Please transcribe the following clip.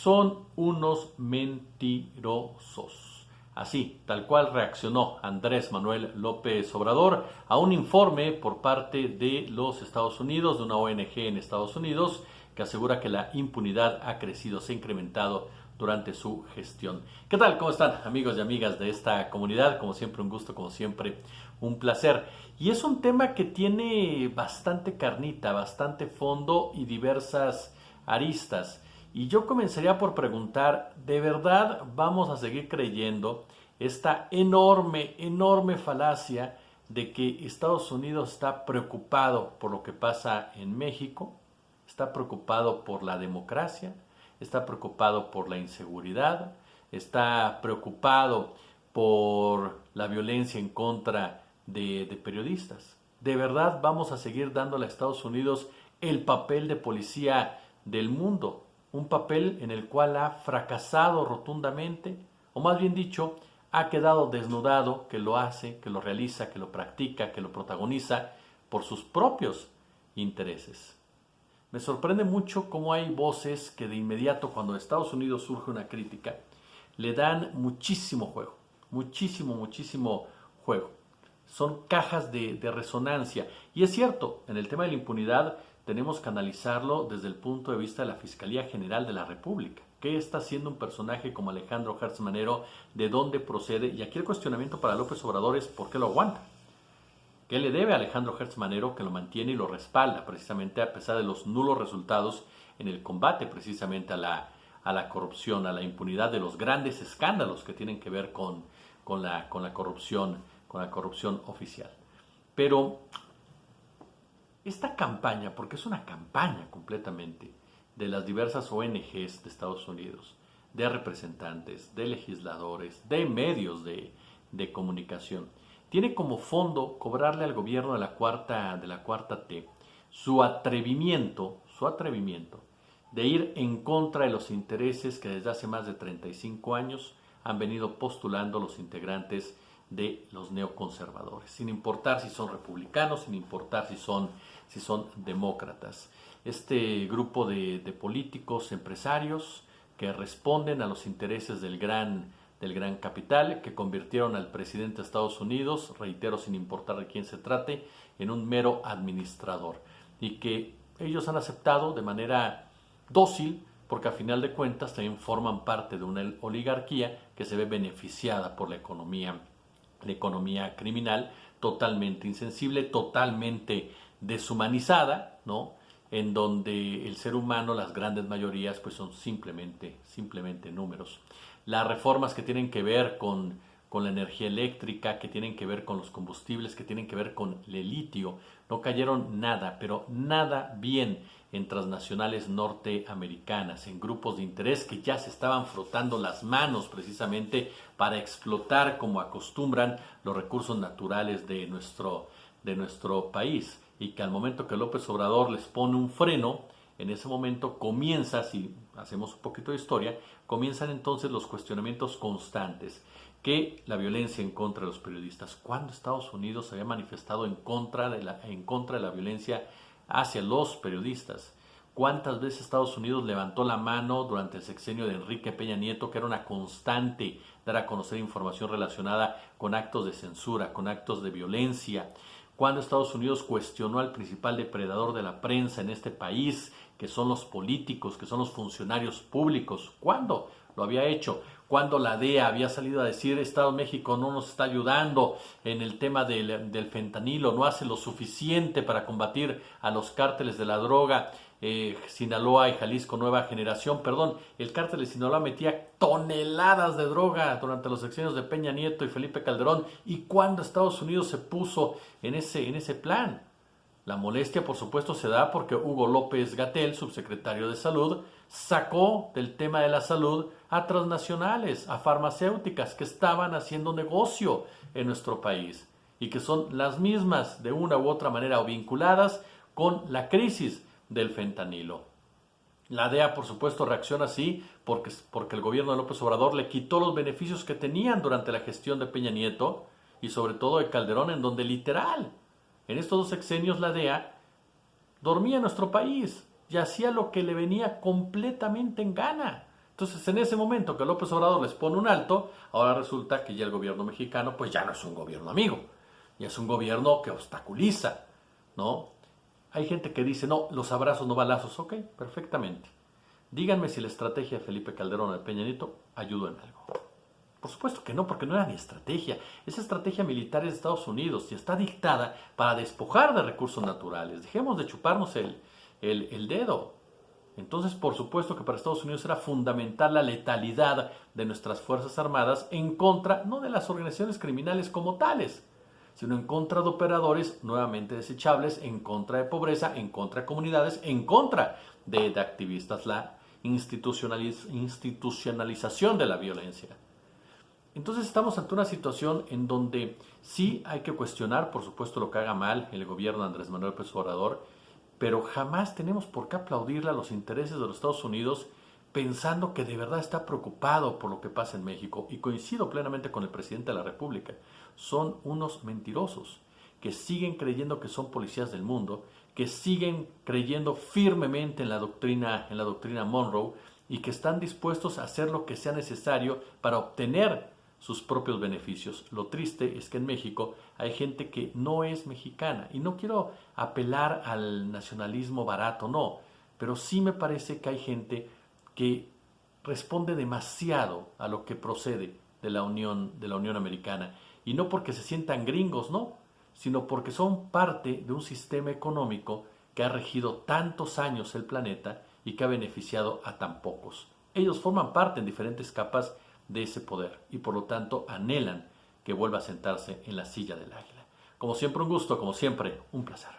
son unos mentirosos. Así, tal cual reaccionó Andrés Manuel López Obrador a un informe por parte de los Estados Unidos, de una ONG en Estados Unidos, que asegura que la impunidad ha crecido, se ha incrementado durante su gestión. ¿Qué tal? ¿Cómo están, amigos y amigas de esta comunidad? Como siempre, un gusto, como siempre, un placer. Y es un tema que tiene bastante carnita, bastante fondo y diversas aristas. Y yo comenzaría por preguntar, ¿de verdad vamos a seguir creyendo esta enorme falacia de que Estados Unidos está preocupado por lo que pasa en México? ¿Está preocupado por la democracia? ¿Está preocupado por la inseguridad? ¿Está preocupado por la violencia en contra de periodistas? ¿De verdad vamos a seguir dándole a Estados Unidos el papel de policía del mundo? Un papel en el cual ha fracasado rotundamente, o más bien dicho, ha quedado desnudado, que lo hace, que lo realiza, que lo practica, que lo protagoniza por sus propios intereses. Me sorprende mucho cómo hay voces que de inmediato, cuando en Estados Unidos surge una crítica, le dan muchísimo juego, muchísimo juego. Son cajas de resonancia. Y es cierto, en el tema de la impunidad tenemos que analizarlo desde el punto de vista de la Fiscalía General de la República. ¿Qué está haciendo un personaje como Alejandro Hertz Manero? ¿De dónde procede? Y aquí el cuestionamiento para López Obrador es ¿por qué lo aguanta? ¿Qué le debe a Alejandro Hertz Manero que lo mantiene y lo respalda precisamente a pesar de los nulos resultados en el combate precisamente a la corrupción, a la impunidad de los grandes escándalos que tienen que ver con la corrupción oficial? Pero esta campaña, porque es una campaña completamente de las diversas ONGs de Estados Unidos, de representantes, de legisladores, de medios de comunicación, tiene como fondo cobrarle al gobierno de la cuarta T su atrevimiento de ir en contra de los intereses que desde hace más de 35 años han venido postulando los integrantes de los neoconservadores, sin importar si son republicanos, sin importar si son demócratas. Este grupo de políticos, empresarios que responden a los intereses del gran capital, que convirtieron al presidente de Estados Unidos, reitero, sin importar de quién se trate, en un mero administrador, y que ellos han aceptado de manera dócil, porque a final de cuentas también forman parte de una oligarquía que se ve beneficiada por la economía criminal, totalmente insensible, totalmente deshumanizada, ¿no? En donde el ser humano, las grandes mayorías, pues son simplemente números. Las reformas que tienen que ver con la energía eléctrica, que tienen que ver con los combustibles, que tienen que ver con el litio, no cayeron nada, pero nada bien en transnacionales norteamericanas, en grupos de interés que ya se estaban frotando las manos precisamente para explotar, como acostumbran, los recursos naturales de nuestro país, y que al momento que López Obrador les pone un freno, en ese momento comienza, si hacemos un poquito de historia, comienzan entonces los cuestionamientos constantes, que la violencia en contra de los periodistas. ¿Cuándo Estados Unidos se había manifestado en contra de la violencia hacia los periodistas? ¿Cuántas veces Estados Unidos levantó la mano durante el sexenio de Enrique Peña Nieto, que era una constante dar a conocer información relacionada con actos de censura, con actos de violencia? ¿Cuándo Estados Unidos cuestionó al principal depredador de la prensa en este país, que son los políticos, que son los funcionarios públicos? ¿Cuándo lo había hecho? Cuando la DEA había salido a decir Estado de México no nos está ayudando en el tema del fentanilo, no hace lo suficiente para combatir a los cárteles de la droga, Sinaloa y Jalisco Nueva Generación, el cártel de Sinaloa metía toneladas de droga durante los sexenios de Peña Nieto y Felipe Calderón. ¿Y cuándo Estados Unidos se puso en ese plan? La molestia, por supuesto, se da porque Hugo López-Gatell, subsecretario de Salud, sacó del tema de la salud a transnacionales, a farmacéuticas que estaban haciendo negocio en nuestro país y que son las mismas de una u otra manera o vinculadas con la crisis del fentanilo. La DEA, por supuesto, reacciona así porque el gobierno de López Obrador le quitó los beneficios que tenían durante la gestión de Peña Nieto y sobre todo de Calderón, en donde literal, en estos 2 sexenios la DEA dormía en nuestro país y hacía lo que le venía completamente en gana. Entonces, en ese momento que López Obrador les pone un alto, ahora resulta que ya el gobierno mexicano pues ya no es un gobierno amigo, ya es un gobierno que obstaculiza, ¿no? Hay gente que dice, no, los abrazos no balazos. Ok, perfectamente. Díganme si la estrategia de Felipe Calderón al Peña Nieto ayudó en algo. Por supuesto que no, porque no era ni estrategia. Esa estrategia militar es de Estados Unidos y está dictada para despojar de recursos naturales. Dejemos de chuparnos el dedo. Entonces, por supuesto que para Estados Unidos era fundamental la letalidad de nuestras Fuerzas Armadas en contra, no de las organizaciones criminales como tales, sino en contra de operadores nuevamente desechables, en contra de pobreza, en contra de comunidades, en contra de activistas, la institucionalización de la violencia. Entonces estamos ante una situación en donde sí hay que cuestionar, por supuesto, lo que haga mal el gobierno de Andrés Manuel López Obrador, pero jamás tenemos por qué aplaudirle a los intereses de los Estados Unidos pensando que de verdad está preocupado por lo que pasa en México. Y coincido plenamente con el presidente de la República. Son unos mentirosos que siguen creyendo que son policías del mundo, que siguen creyendo firmemente en la doctrina Monroe y que están dispuestos a hacer lo que sea necesario para obtener sus propios beneficios. Lo triste es que en México hay gente que no es mexicana y no quiero apelar al nacionalismo barato, no, pero sí me parece que hay gente que responde demasiado a lo que procede de la Unión Americana y no porque se sientan gringos, no, sino porque son parte de un sistema económico que ha regido tantos años el planeta y que ha beneficiado a tan pocos. Ellos forman parte en diferentes capas de ese poder y por lo tanto anhelan que vuelva a sentarse en la silla del águila. Como siempre un gusto, como siempre un placer.